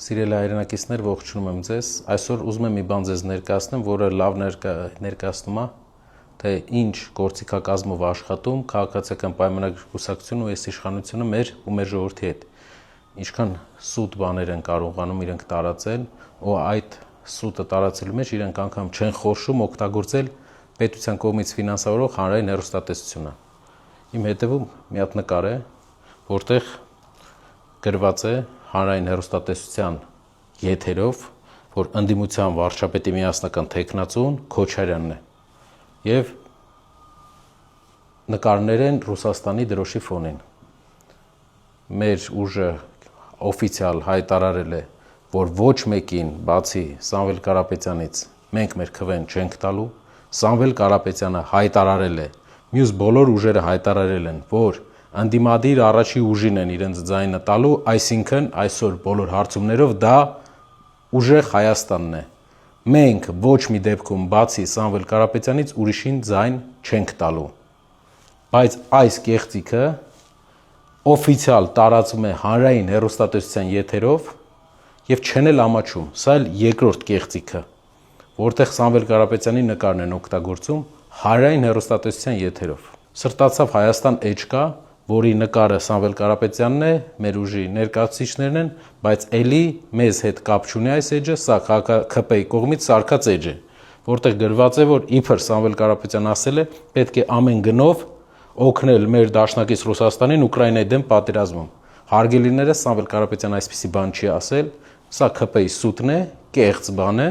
Սիրելի հայրենակիցներ, ողջունում եմ ձեզ։ Այսօր ուզում եմ մի բան ձեզ ներկայացնեմ, որը լավ ներկայացնում է, թե ինչ գործիքակազմով աշխատում քաղաքացիական պայմանագրի կուսակցությունը ու այս իշխանությունը մեր ու մեր ժողովրդի հետ։ Ինչքան սուտ բաներ են կարողանում իրենք տարածել, ու այդ սուտը տարածելու մեջ իրենք անգամ չեն խորշում օգտագործել պետության կողմից ֆինանսավորող հանրային հեռուստատեսությունը։ Իմ հետևում մի հատ նկար է, որտեղ գրված է հանրային հեռուստատեսության եթերով, որ ընդդիմության վարչապետի միասնական թեկնածուն Քոչարյանն է, եւ նկարներ են Ռուսաստանի դրոշի ֆոնին։ Մեր ուժը օֆիցիալ հայտարարել է, որ ոչ մեկին, բացի Սամվել Կարապետյանից, մենք մեր քվեն չենք տալու։ Սամվել Կարապետյանը հայտարարել է, մյուս բոլոր ուժերը հայտարարել են, որ ընդդիմադիր առաջի ուժին են իրենց ձայնը տալու, այսինքն այսօր բոլոր հարցումներով դա ուժեղ Հայաստանն է։ Մենք ոչ մի դեպքում բացի Սամվել Կարապետյանից ուրիշին ձայն չենք տալու։ Բայց այս կեղծիքը օֆիցիալ տարածում է հանրային հեռուստատեսության եթերով եւ չեն էլ ամաչում։ Սա էլ երկրորդ կեղծիքը, որտեղ Սամվել Կարապետյանի նկարն են օգտագործում հանրային հեռուստատեսության եթերով։ Սրտացավ Հայաստան էջկա, որի նկարը Սամվել Կարապետյանն է, մեր ուժի ներկայացուցիչներն են, բայց ելի մեզ հետ կապ չունի այս էջը, սա ՔՊ-ի կողմից սարքած էջ է, որտեղ գրված է, որ իբր Սամվել Կարապետյանն ասել է, պետք է ամեն գնով օգնել մեր դաշնակից Ռուսաստանին Ուկրաինայի դեմ պատերազմում։ Հարգելիները, Սամվել Կարապետյանը այսպիսի բան չի ասել, սա ՔՊ-ի սուտն է, կեղծ բան է,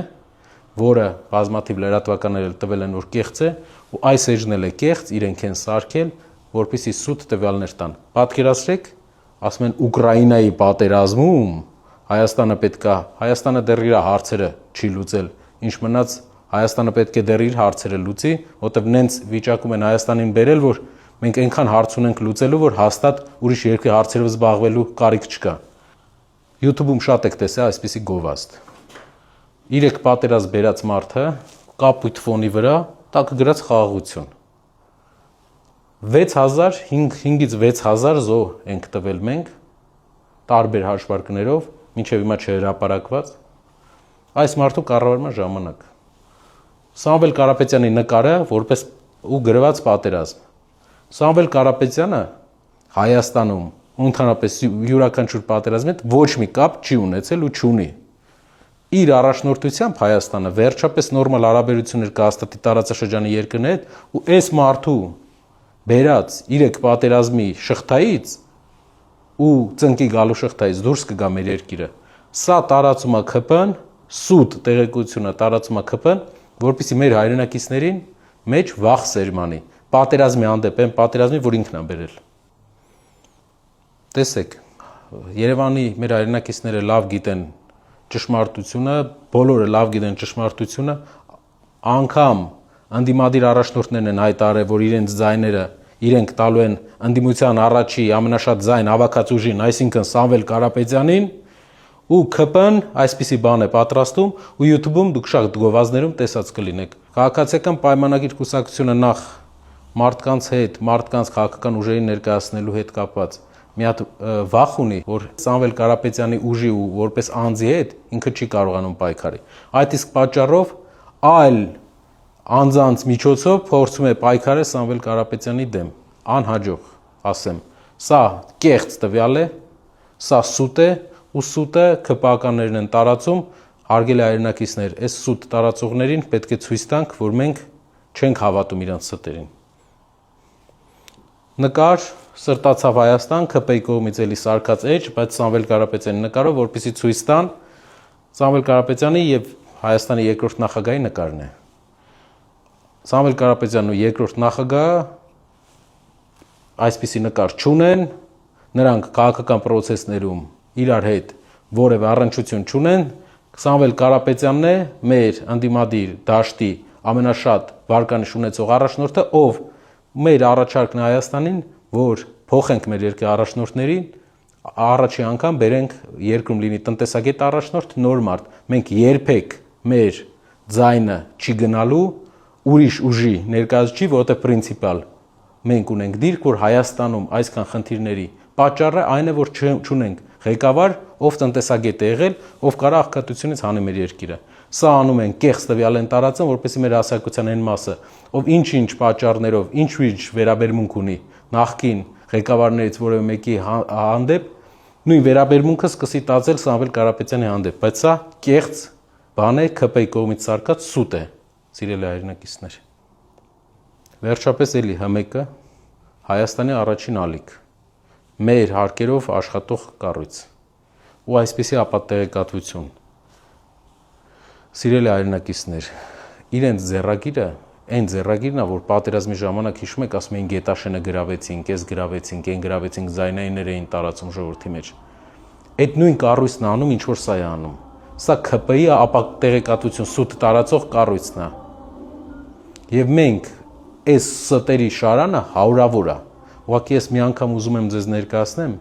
որը բազմաթիվ լրատվականներ էլ տվել են, որ կեղծ է, ու այս էջն էլ է կեղծ, իրենք են սարքել, որպեսզի սուտ տվյալներ տան։ Պատկերացրեք, ասում են Ուկրաինայի պատերազմում Հայաստանը դեռ իր հարցերը չի լուծել, ինչ մնաց Հայաստանը պետք է դեռ իր հարցերը լուծի, որտեղ նենց վիճակում են Հայաստանին բերել, որ մենք այնքան հարց ունենք լուծելու, որ հաստատ ուրիշ երկրի հարցերով զբաղվելու կարիք չկա։ YouTube-ում շատ եք տեսել այսպիսի գովազդ։ 3 պատերազմ բերած մարդը կապույտ ֆոնի վրա տակը գրած խաղաղություն։ 5-ից 6000 զո ենք տվել մենք, տարբեր հաշվարկներով, մինչև հիմա չհրապարակված, այս մարդու կառավարման ժամանակ։ Սամվել Կարապետյանի նկարը որպես ու գրված պատերազմ։ Սամվել Կարապետյանը Հայաստանում ընդհանրապես յուրաքանչյուր պատերազմի հետ ոչ մի կապ չի ունեցել ու չունի։ Իր առաջնորդությամբ Հայաստանը վերջապես նորմալ հարաբերություններ կհաստատի տարածաշրջանի երկրների հետ, ու այս մարդու բերած 3 պատերազմի շղթայից ու ծնկի գալու շղթայից դուրս կգա մեր երկիրը։ Սա տարածում է ՔՊ-ն, սուտ տեղեկությունը տարածում է ՔՊ-ն, որպեսզի մեր հայրենակիցներին մեջ վախ սերմանի։ Պատերազմի հանդեպ են պատերազմի, որ ինքն է բերել։ Տեսեք, Երևանի մեր հայրենակիցները լավ գիտեն ճշմարտությունը, բոլորը լավ գիտեն ճշմարտությունը, անգամ ընդդիմադիր առաջնորդներն են հայտարարել, որ իրենց ձայները իրենք տալու են ընդդիմության առաջի ամենաշատ ձայն հավաքած ուժին, այսինքն Սամվել Կարապետյանին, ու ՔՊ-ն այսպիսի բան է պատրաստում, ու YouTube-ում դուք շատ գովազդներում տեսած կլինեք։ Քաղաքացիական պայմանագիր կուսակցությունը նախ մարդկանց հետ, մարդկանց քաղաքական ուժերին ներկայացնելու հետ կապված մի հատ վախ ունի, որ Սամվել Կարապետյանի ուժի ու որպես անձի հետ ինքը չի կարողանում պայքարի։ Այդ իսկ պատճառով այլ անձանց միջոցով փորձում է պայքարել Սամվել Կարապետյանի դեմ, անհաջող, ասեմ։ Սա կեղծ տվյալ է, սա սուտ է, ու սուտը ՔՊ-ականներն են տարածում, հարգելի հայրենակիցներ, այս սուտ տարածողներին պետք է ցույց տանք, որ մենք չենք հավատում իրանց ստերին։ Նկար սրտացավ Հայաստան, ՔՊ-ի կողմից էլի սարքած էջ, բայց Սամվել Կարապետյանի նկարով, որպեսզի ցույց տան Սամվել Կարապետյանի եւ Հայաստանի երկրորդ նախագահի նկարն է։ Սամվել Կարապետյանն ու երկրորդ նախագահը այսպիսի նկար չունեն, նրանք քաղաքական պրոցեսներում իրար հետ որևէ առնչություն չունեն։ Սամվել Կարապետյանն է մեր ընդդիմադիր դաշտի ամենաշատ վարկանիշ ունեցող առաջնորդը, ով մեր առաջարկն է Հայաստանին, որ փոխենք մեր երկրի առաջնորդներին, առաջի անգամ բերենք երկրում լինի տնտեսագետ առաջնորդ, նոր մարդ։ Մենք երբեք մեր ձայնը չի գնալու ուրիշ ուժի ներկայացուցիչ, որովհետև պրինցիպալ մենք ունենք դիրք, որ Հայաստանում այսքան խնդիրների պատճառը այն է, որ չունենք ղեկավար, ով տնտեսագետ է եղել, ով կարա աղքատությունից հանի մեր երկիրը։ Սա անում են կեղծ տվյալ են տարածում, որպեսզի մեր հասարակության այն մասը, ով ինչ-ինչ պատճառներով, ինչ-ինչ վերաբերմունք ունի նախկին ղեկավարներից որևէ մեկի հանդեպ, նույն վերաբերմունքը սկսի տածել Սամվել Կարապետյանի հանդեպ, բայց սա կեղծ բան է, ՔՊ-ի կողմից սարքած սուտ է, սիրելի հայրենակիցներ։ Վերջապես էլի ՀՄԿ Հայաստանի առաջին ալիք, մեր հարկերով աշխատող կառույց ու այսպիսի ապատեղեկատվություն։ Սիրելի հայրենակիցներ, իրենց ձեռագիրը, այն ձեռագիրն է, որ պատերազմի ժամանակ հիշում եք, ասում էին Գետաշենը գրավեցինք, այս գրավեցինք, այն գրավեցինք, զայնայիններ էին տարածում ժողովրդի մեջ։ Այդ նույն կառույցն է անում, ինչ որ սա է անում։ Սա ՔՊ-ի ապատեղեկատվություն սուտ տարածող կառույցն է։ Եվ մենք այս ստերի շարանը հարյուրավոր է։ Ուղղակի ես մի անգամ ուզում եմ ձեզ ներկայացնեմ,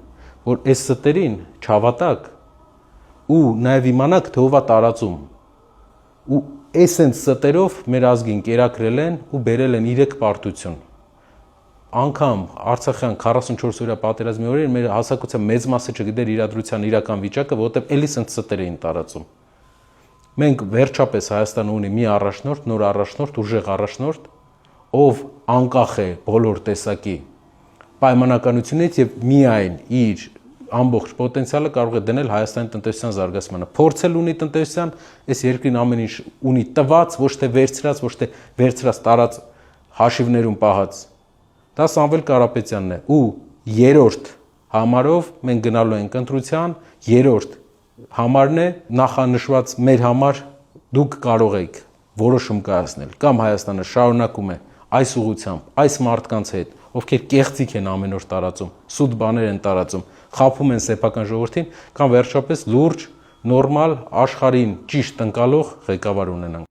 որ այս ստերին չհավատաք ու նաև իմանաք, թե ով է տարածում։ Ու այսենց ստերով մեր ազգին կերակրել են ու բերել են 3 պարտություն։ Անկամ Արցախյան 44 օրյա պատերազմի օրերին մեր հասարակության մեծ մասը չգիտեր իրադրության իրական վիճակը, որովհետև էլի սենց ստեր էին տարածում։ Մենք վերջապես Հայաստանը ունի մի առաջնորդ, նոր առաջնորդ, ուժեղ առաջնորդ, ով անկախ է բոլոր տեսակի պայմանականությունից եւ միայն իր ամբողջ պոտենցիալը կարող է դնել Հայաստանի տնտեսության զարգացմանը։ Փորձել ունի տնտեսության, այս երկրին ամեն ինչ ունի տված, ոչ թե վերցրած տարած հաշիվներում պահած։ Դա Սամվել Կարապետյանն է ու երրորդ համարով մենք գնալու ենք ընտրության, երրորդ համարն է նախանշված մեր համար դուք կարող եք որոշում կայացնել կամ Հայաստանը շարունակում է այս ուղղությամբ, այս մարդկանց հետ, ովքեր կեղծիք են ամեն օր տարածում, սուտ բաներ են տարածում, խաբում են սեփական ժողովրդին, կամ վերջապես լուրջ, նորմալ, աշխարհին ճիշտ ընկալող ղեկավար ունենանք։